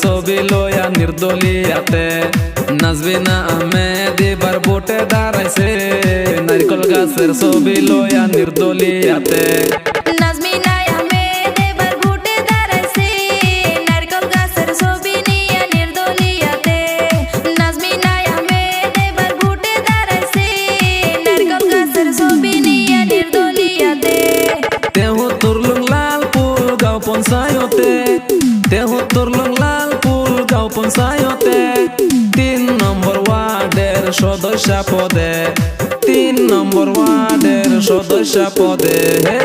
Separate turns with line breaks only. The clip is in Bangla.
ছবি লইয়া নির্দলিয়াতে নাজবিনা আহমেদ এবার ভোটে দাঁড়াইছে নারিকল গাছের ছবি লইয়া নির্দলিয়াতে
নাজমিনা আহমেদ এবার ভোটে দাঁড়াইছে নারিকল গাছের ছবি নিয়ে নির্দলিয়াতে নাজমিনা আহমেদ এবার ভোটে দাঁড়াইছে নারিকল গাছের ছবি নিয়ে নির্দলিয়াতে
তেহুত্তর লালপুর গাঁও পঞ্চায়েতে তেহুত্তর লালপুর গাঁও পঞ্চায়েতে 3 নম্বর ওয়ার্ডের সদস্য পদে 3 নম্বর ওয়ার্ডের সদস্য পদে